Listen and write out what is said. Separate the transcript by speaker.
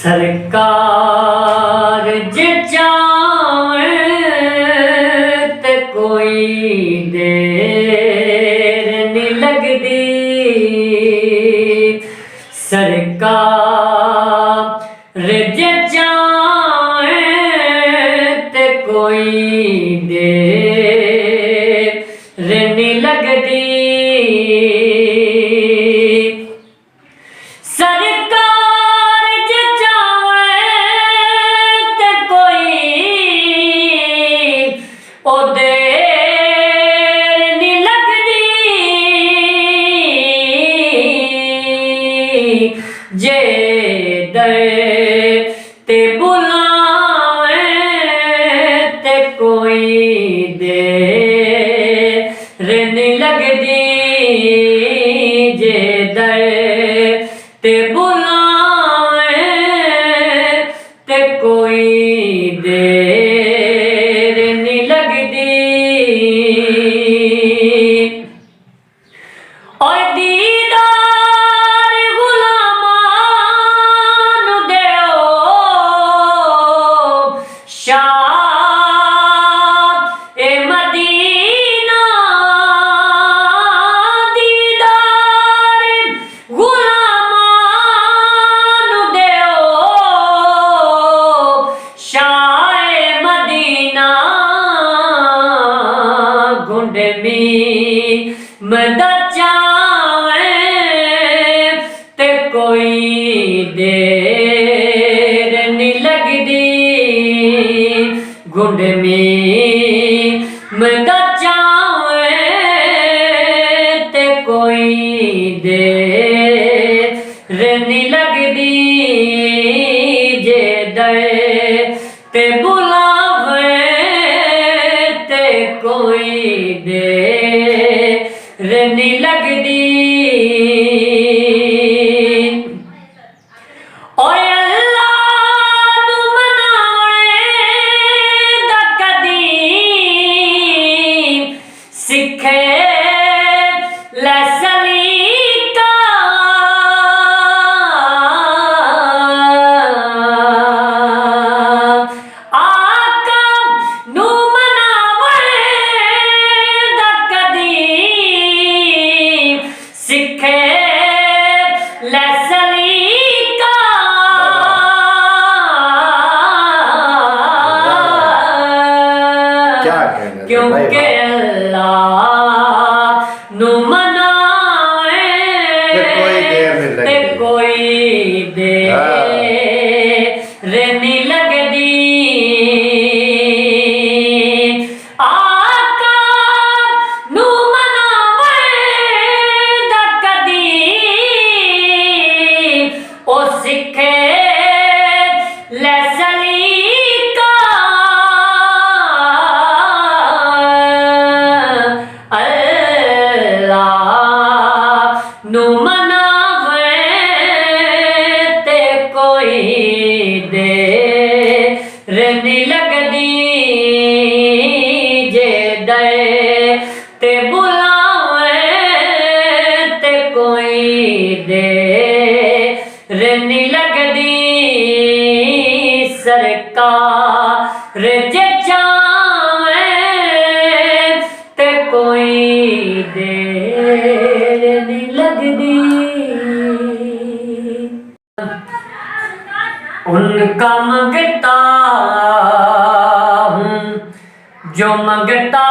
Speaker 1: सरकार जे चाहे ते कोई देर नहीं लगदी। सरकार जे चाहे ते कोई देर नहीं लगदी। जे दर ते बुलावे ते कोई देर नहीं लगदी। जे दर ते बुलावे ते कोई देर नहीं लगदी। और मदद चाहे ते कोई देर नहीं लगदी। गुंड में मदद चाहे ते कोई देर नहीं लगदी। जे दर ते बुलावे ते कोई देर नहीं लगदी। और अल्लाह नू मनावे दा कदी सिखे लै सलीका। आका नू मनावे दा कदी सिखे लै सलीका। क्योंकि अल्लाह नू मनावे ते कोई देर नहीं लगदी। आका नू मनावे दा कदी ओ सिखे लै सलीका। नू मनावे ते कोई देर नहीं लगदी। जे दर ते बुलावे ते कोई देर नहीं लगदी। सरकार जे चाहे ते कोई देर नहीं लगदी। उनका मंगता हूँ जो मंगता